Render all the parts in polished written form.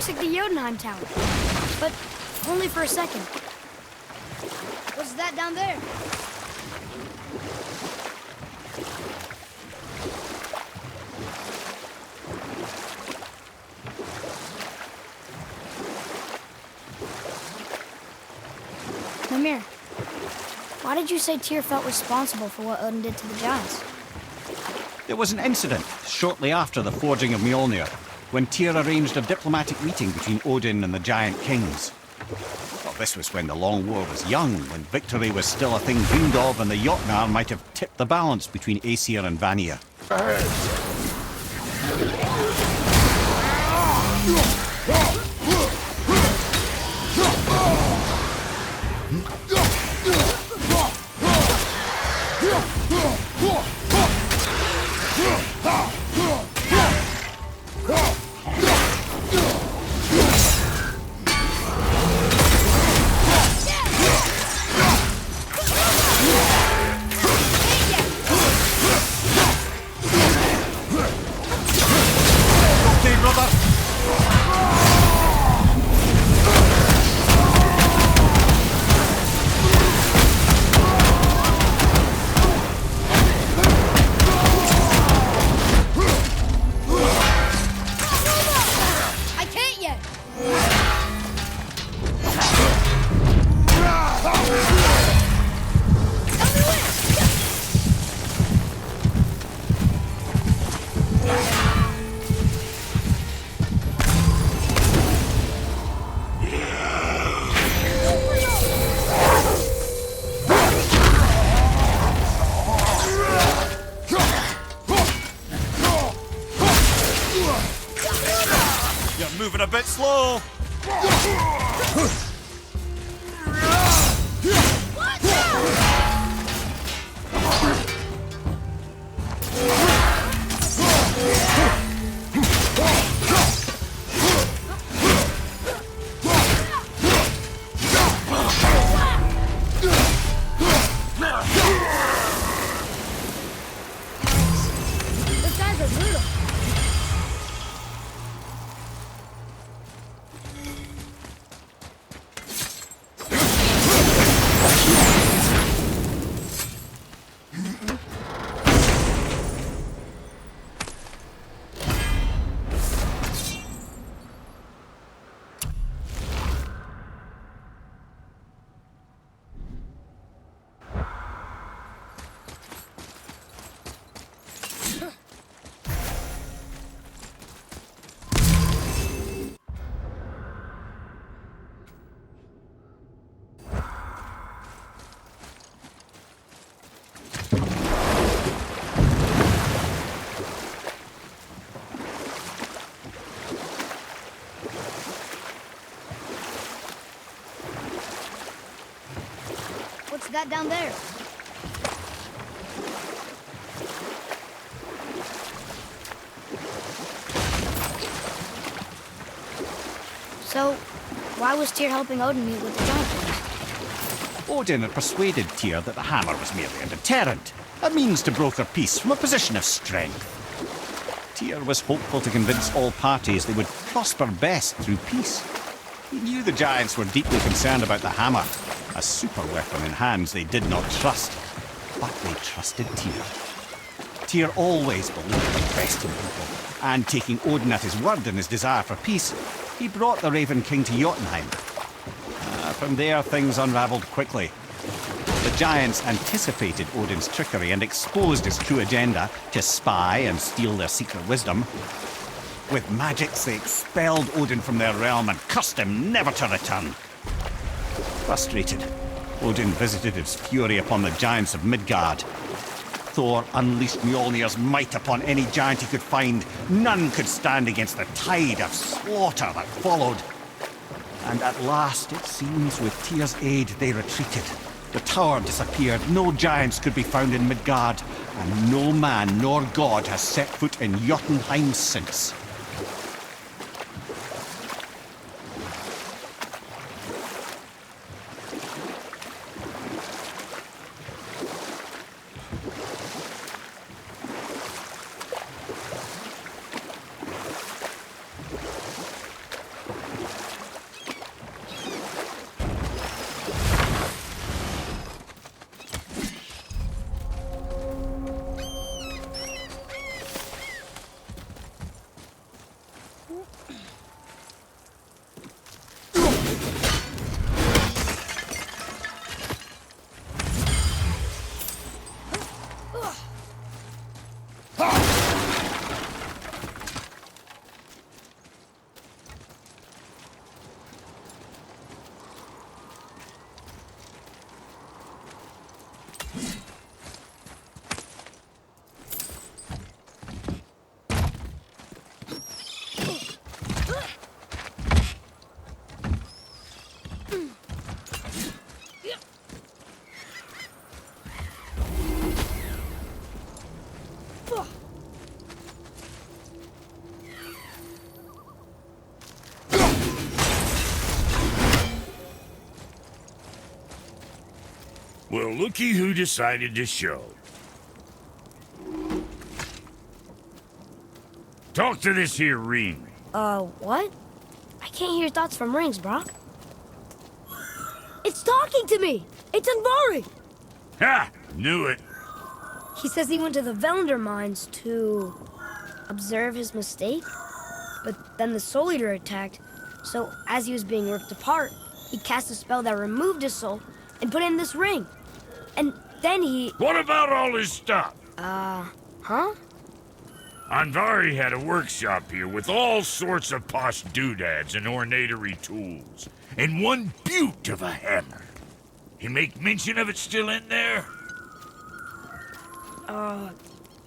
looks like the Jotunheim Tower, but only for a second. What's that down there? Mimir, why did you say Tyr felt responsible for what Odin did to the giants? There was an incident shortly after the forging of Mjolnir, when Tyr arranged a diplomatic meeting between Odin and the giant kings. Well, this was when the Long War was young, when victory was still a thing dreamed of, and the Jotnar might have tipped the balance between Aesir and Vanir. Moving a bit slow. Those guys are brutal. What's that down there? So, why was Tyr helping Odin meet with the giant kings? Odin had persuaded Tyr that the hammer was merely a deterrent, a means to broker peace from a position of strength. Tyr was hopeful to convince all parties they would prosper best through peace. He knew the giants were deeply concerned about the hammer, a super weapon in hands they did not trust. But they trusted Tyr. Tyr always believed the best in people, and taking Odin at his word in his desire for peace, he brought the Raven King to Jotunheim. From there, things unravelled quickly. The giants anticipated Odin's trickery and exposed his true agenda to spy and steal their secret wisdom. With magics, they expelled Odin from their realm and cursed him never to return. Frustrated, Odin visited his fury upon the giants of Midgard. Thor unleashed Mjolnir's might upon any giant he could find. None could stand against the tide of slaughter that followed. And at last, it seems, with Tyr's aid, they retreated. The tower disappeared, no giants could be found in Midgard, and no man nor god has set foot in Jotunheim since. Well, looky who decided to show. Talk to this here ring. What? I can't hear thoughts from rings, Brock. It's talking to me! It's Anvari! Ha! Knew it. He says he went to the Velander mines to observe his mistake, but then the Soul Eater attacked, so as he was being ripped apart, he cast a spell that removed his soul and put in this ring. And then he... What about all his stuff? Huh? Anvari had a workshop here with all sorts of posh doodads and ornatory tools, and one beaut of a hammer. You make mention of it still in there?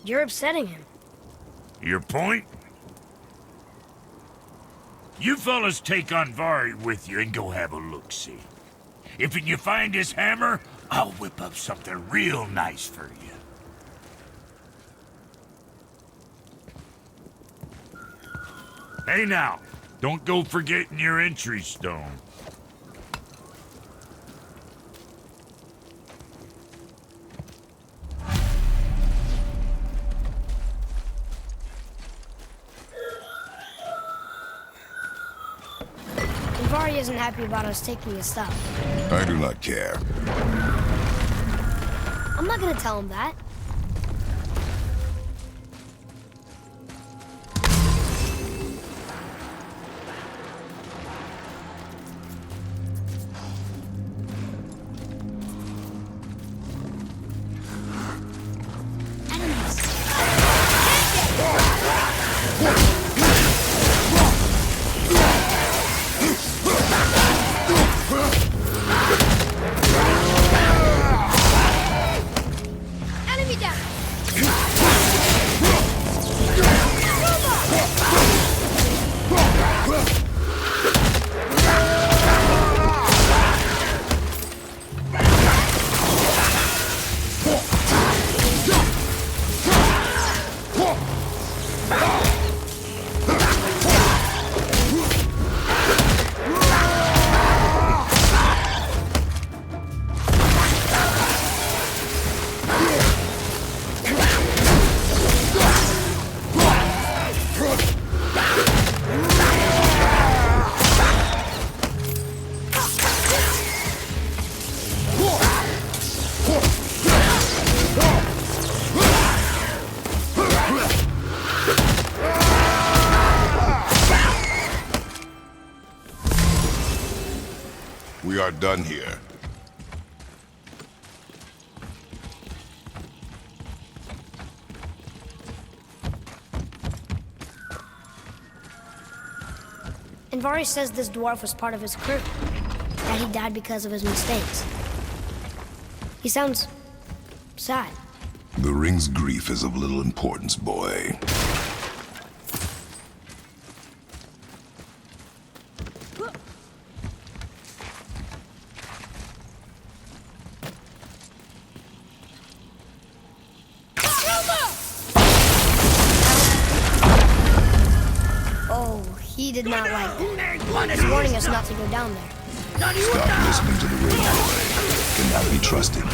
You're upsetting him. Your point? You fellas take Anvari with you and go have a look-see. If you find his hammer, I'll whip up something real nice for you. Hey now, don't go forgetting your entry stone. Anvari isn't happy about us taking his stuff. I do not care. I'm not gonna tell him that. Enemy down! We are done here. Anvari says this dwarf was part of his crew, that he died because of his mistakes. He sounds sad. The ring's grief is of little importance, boy. Oh, he did not like that. He's warning us not to go down there. Stop listening to the ring, boy. Cannot be trusted.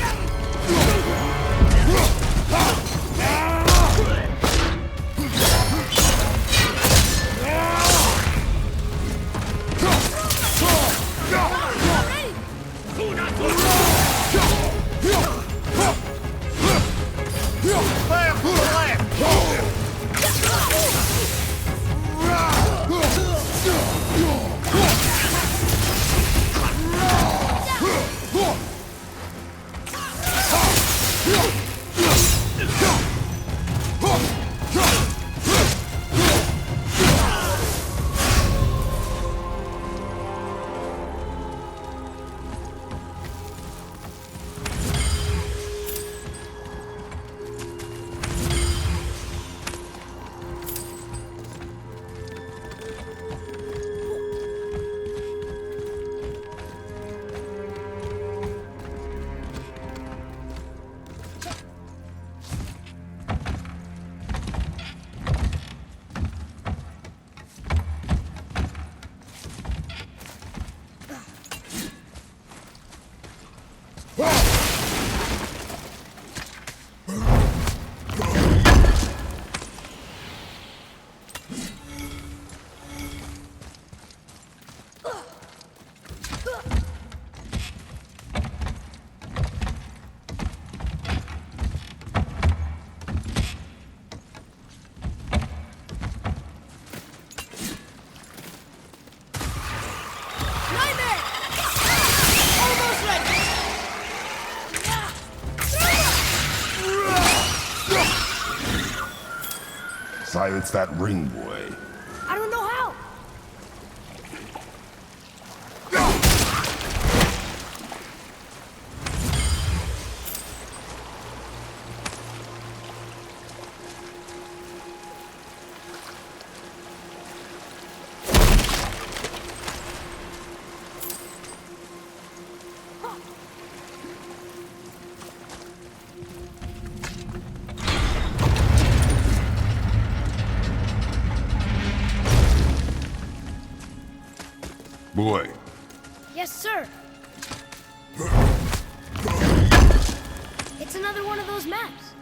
silence that ring, boy? I don't know how. Boy, Yes, sir. It's another one of those maps.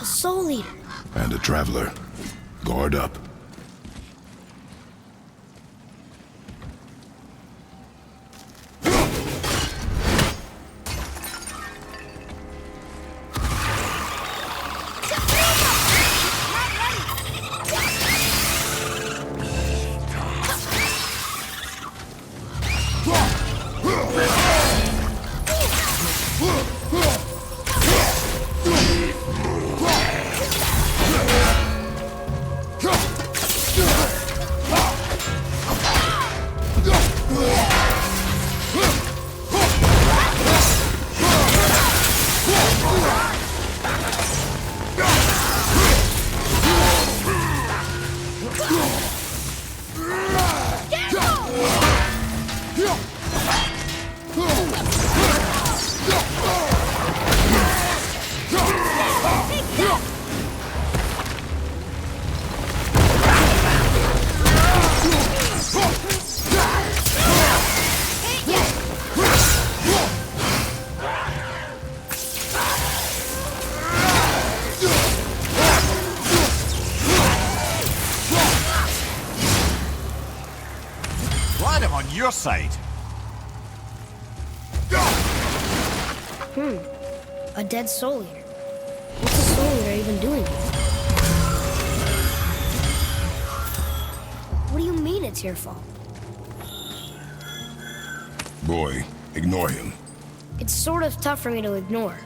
A soul eater. and a traveler. Guard up. Glad I'm on your side. A dead soul eater. What's a soul eater even doing here? What do you mean it's your fault? Boy, ignore him. It's sort of tough for me to ignore.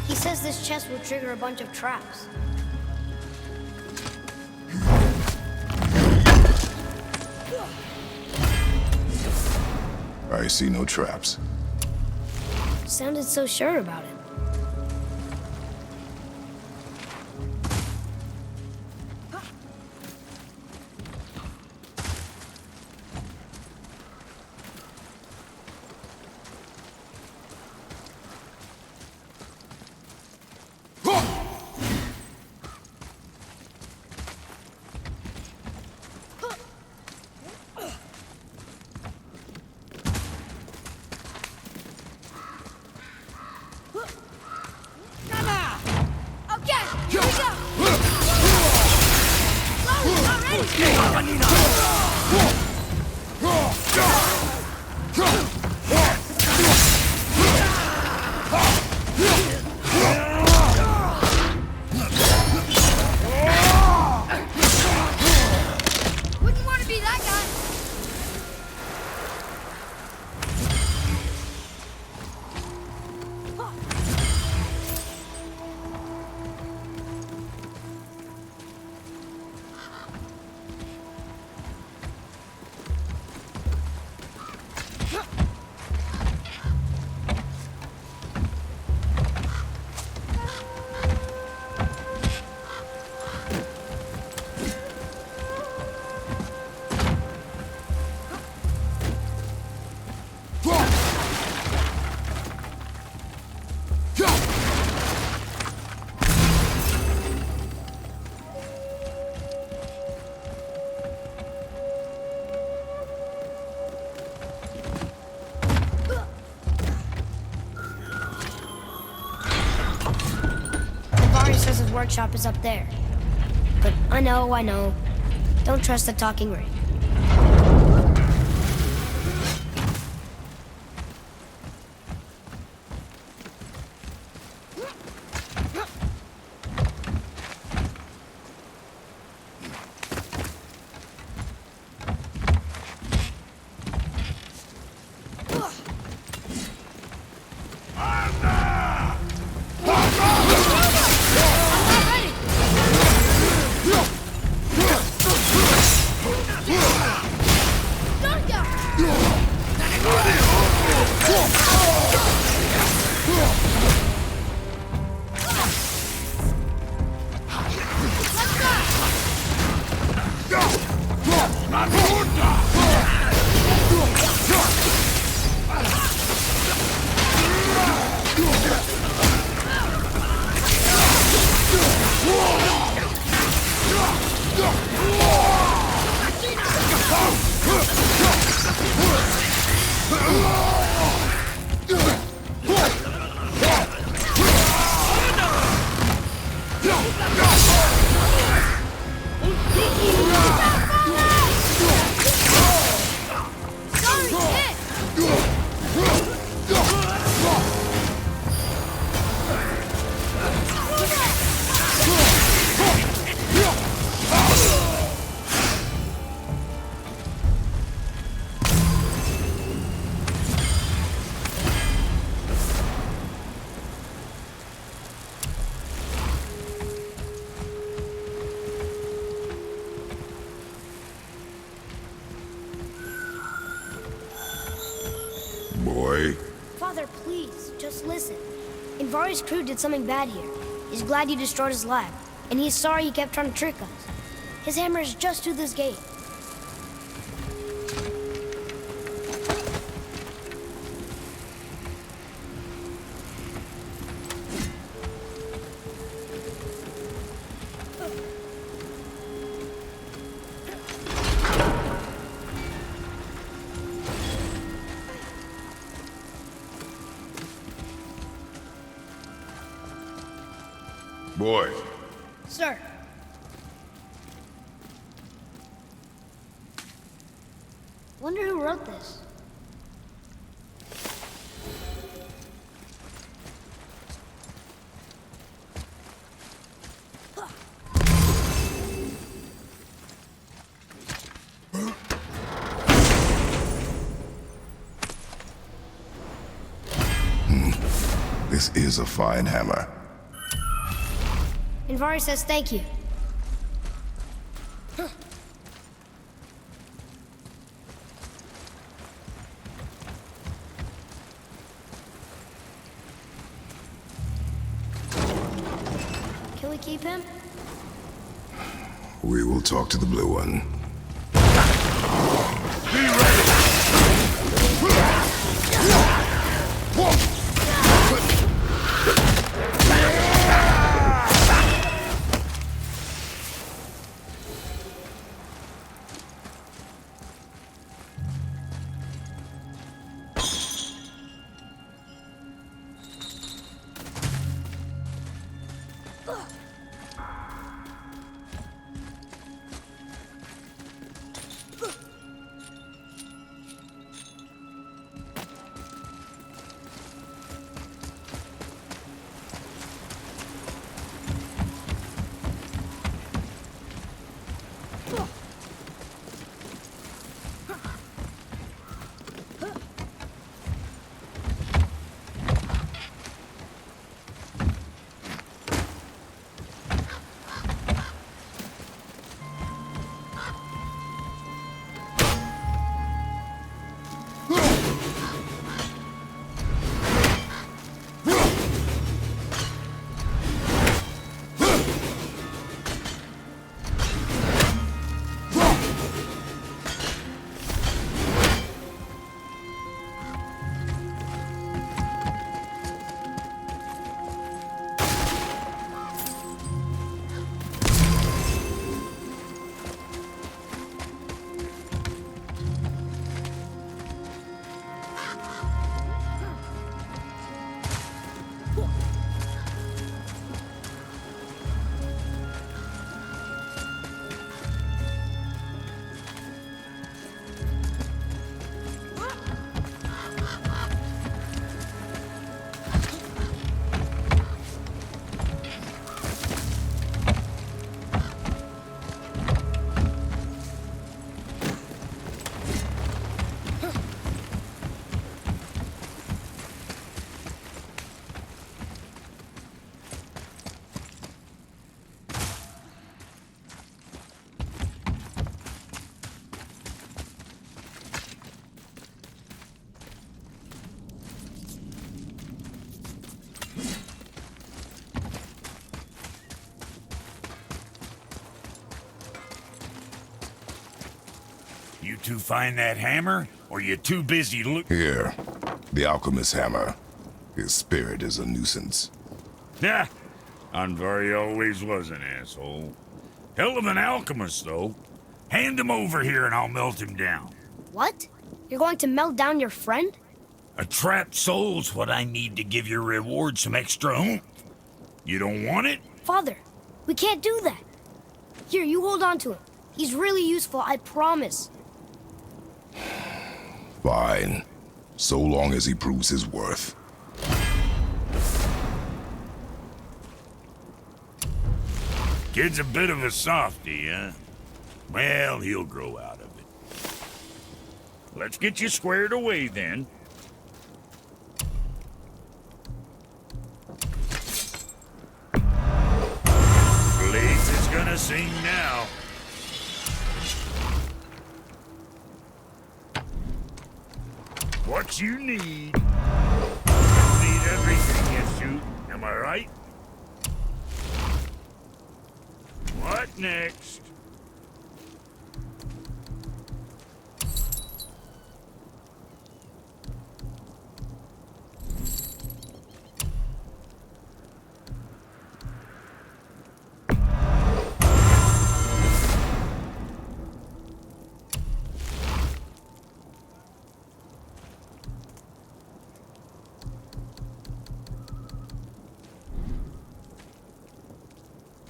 He says this chest will trigger a bunch of traps. I see no traps. Sounded so sure about it. Wouldn't want to be that guy. Says his workshop is up there. But I know. Don't trust the talking ring. Boy. Father, please, just listen. Invari's crew did something bad here. He's glad you destroyed his lab, and he's sorry he kept trying to trick us. His hammer is just through this gate. Boy. Sir. Wonder who wrote this. This is a fine hammer. Invari says thank you. keep him? We will talk to the blue one. Be ready! You two find that hammer, or you too busy Here. The alchemist's hammer. His spirit is a nuisance. Yeah, Anvari always was an asshole. Hell of an alchemist, though. Hand him over here and I'll melt him down. What? You're going to melt down your friend? A trapped soul's what I need to give your reward some extra oomph. You don't want it? Father, we can't do that. Here, you hold on to him. He's really useful, I promise. Fine. So long as he proves his worth. Kid's a bit of a softie, huh? Well, he'll grow out of it. Let's get you squared away, then. Blades is gonna sing now. What you need. You need everything you shoot, am I right? What next?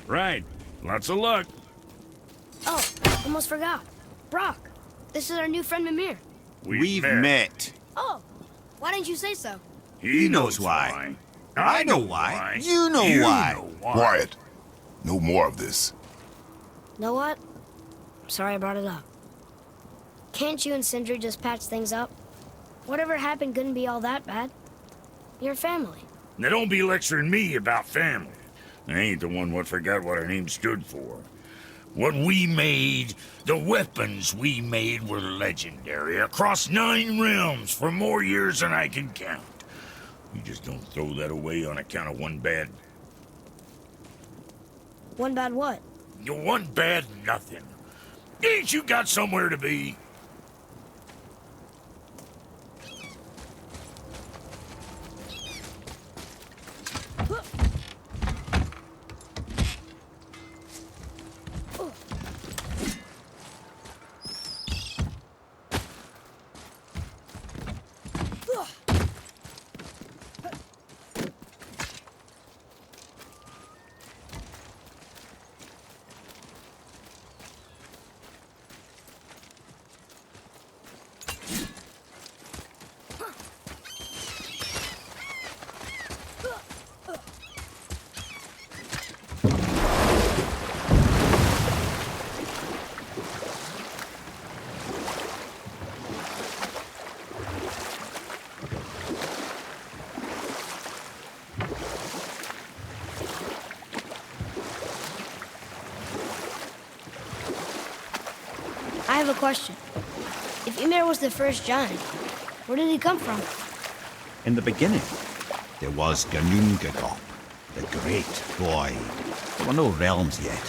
Right. Lots of luck. Oh, almost forgot. Brock, this is our new friend Mimir. We've met. Oh, why didn't you say so? He knows why. I know why. You know why. know why. Quiet. No more of this. Know what? Sorry I brought it up. Can't you and Sindri just patch things up? Whatever happened couldn't be all that bad. You're family. Now don't be lecturing me about family. I ain't the one what forgot what our name stood for. What we made, the weapons we made were legendary across 9 realms for more years than I can count. You just don't throw that away on account of one bad... One bad what? You one bad nothing. Ain't you got somewhere to be? I have a question. If Ymir was the first giant, where did he come from? In the beginning, there was Ganungagop, the great void. There were no realms yet,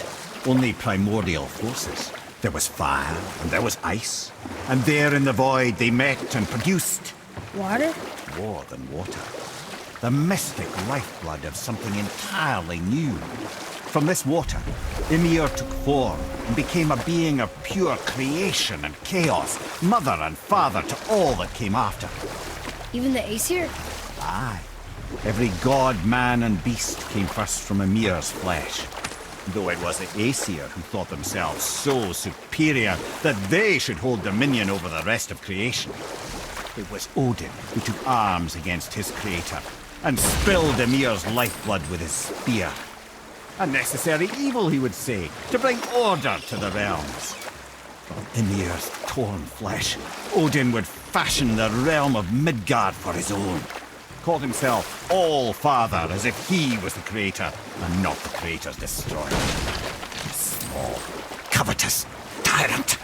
only primordial forces. There was fire, and there was ice. And there in the void they met and produced... Water? more than water. The mystic lifeblood of something entirely new. From this water, Ymir took form and became a being of pure creation and chaos, mother and father to all that came after. Even the Aesir? Aye. Every god, man, and beast came first from Ymir's flesh. Though it was the Aesir who thought themselves so superior that they should hold dominion over the rest of creation. It was Odin who took arms against his creator and spilled Ymir's lifeblood with his spear. A necessary evil, he would say, to bring order to the realms. From Ymir's torn flesh, Odin would fashion the realm of Midgard for his own. Called himself All-Father, as if he was the creator, and not the creator's destroyer. Small, covetous tyrant.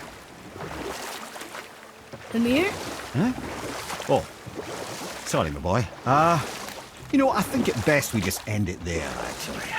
Ymir? Huh? Oh, sorry, my boy. You know, I think it best we just end it there, actually.